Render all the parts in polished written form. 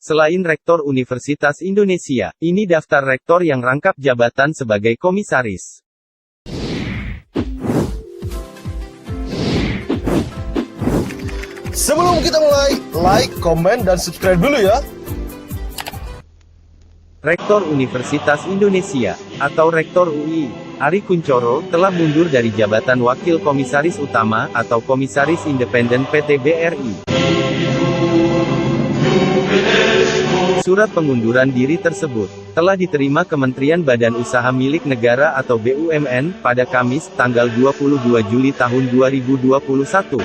Selain Rektor Universitas Indonesia, ini daftar rektor yang rangkap jabatan sebagai komisaris. Sebelum kita mulai, like, komen, dan subscribe dulu ya. Rektor Universitas Indonesia, atau Rektor UI, Ari Kunchoro, telah mundur dari jabatan Wakil Komisaris Utama, atau Komisaris Independen PT BRI. Surat pengunduran diri tersebut telah diterima Kementerian Badan Usaha Milik Negara atau BUMN, pada Kamis, tanggal 22 Juli tahun 2021.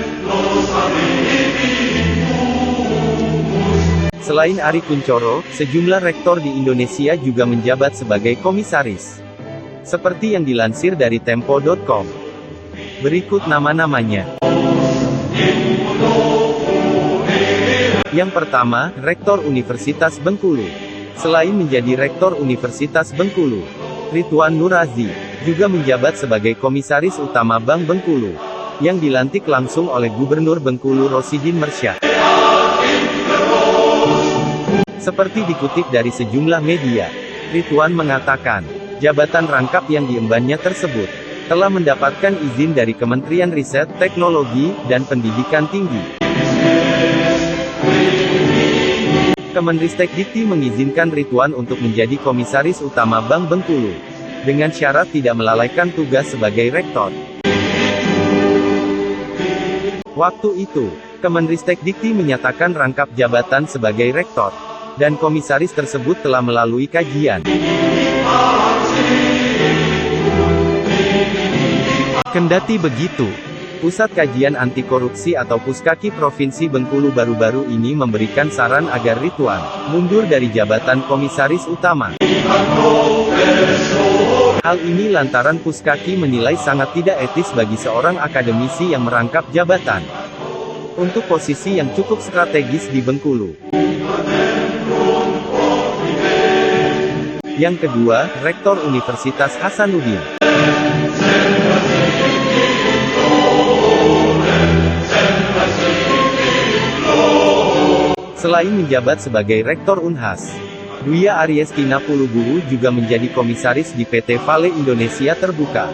Selain Ari Kunchoro, sejumlah rektor di Indonesia juga menjabat sebagai komisaris. Seperti yang dilansir dari Tempo.com. Berikut nama-namanya. Yang pertama, Rektor Universitas Bengkulu. Selain menjadi Rektor Universitas Bengkulu, Ridwan Nur Azi juga menjabat sebagai Komisaris Utama Bank Bengkulu, yang dilantik langsung oleh Gubernur Bengkulu Rosidin Mersyah. Seperti dikutip dari sejumlah media, Ridwan mengatakan, jabatan rangkap yang diembannya tersebut telah mendapatkan izin dari Kementerian Riset, Teknologi, dan Pendidikan Tinggi. Kemenristek Dikti mengizinkan Ridwan untuk menjadi Komisaris Utama Bank Bengkulu, dengan syarat tidak melalaikan tugas sebagai rektor. Waktu itu, Kemenristek Dikti menyatakan rangkap jabatan sebagai rektor, dan komisaris tersebut telah melalui kajian. Kendati begitu, Pusat Kajian Anti Korupsi atau Puskaki Provinsi Bengkulu baru-baru ini memberikan saran agar Ridwan mundur dari jabatan komisaris utama. Hal ini lantaran Puskaki menilai sangat tidak etis bagi seorang akademisi yang merangkap jabatan untuk posisi yang cukup strategis di Bengkulu. Yang kedua, Rektor Universitas Hasanuddin. Selain menjabat sebagai Rektor Unhas, Duya Ariestina Puluburu juga menjadi komisaris di PT Vale Indonesia Terbuka.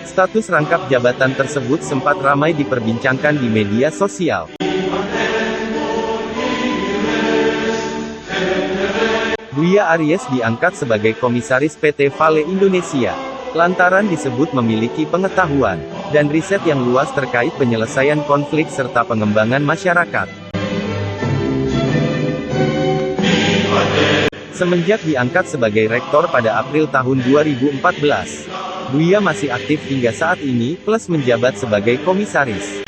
Status rangkap jabatan tersebut sempat ramai diperbincangkan di media sosial. Duya Aries diangkat sebagai komisaris PT Vale Indonesia, lantaran disebut memiliki pengetahuan dan riset yang luas terkait penyelesaian konflik serta pengembangan masyarakat. Semenjak diangkat sebagai rektor pada April tahun 2014, Duya masih aktif hingga saat ini, plus menjabat sebagai komisaris.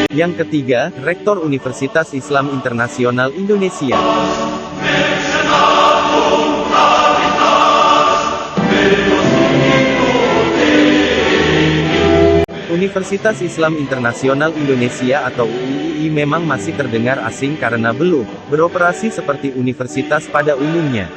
Yang ketiga, Rektor Universitas Islam Internasional Indonesia. Universitas Islam Internasional Indonesia atau UII memang masih terdengar asing karena belum beroperasi seperti universitas pada umumnya.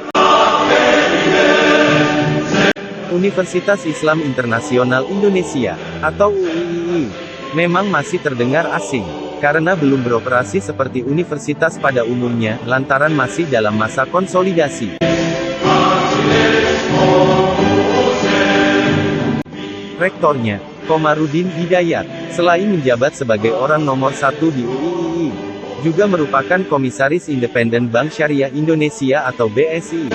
Universitas Islam Internasional Indonesia, atau UII, memang masih terdengar asing karena belum beroperasi seperti universitas pada umumnya, lantaran masih dalam masa konsolidasi. Rektornya, Komarudin Hidayat, selain menjabat sebagai orang nomor 1 di UII, juga merupakan Komisaris Independen Bank Syariah Indonesia atau BSI.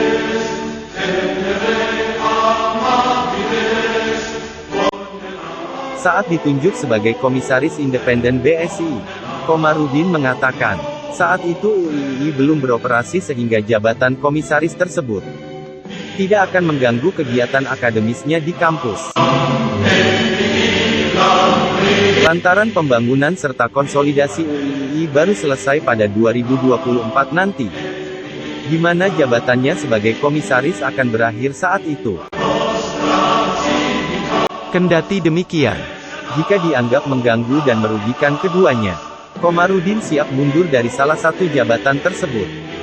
Saat ditunjuk sebagai Komisaris Independen BSI, Komarudin mengatakan, saat itu UII belum beroperasi sehingga jabatan komisaris tersebut tidak akan mengganggu kegiatan akademisnya di kampus. Lantaran pembangunan serta konsolidasi UII baru selesai pada 2024 nanti, di mana jabatannya sebagai komisaris akan berakhir saat itu. Kendati demikian, jika dianggap mengganggu dan merugikan keduanya, Komarudin siap mundur dari salah satu jabatan tersebut.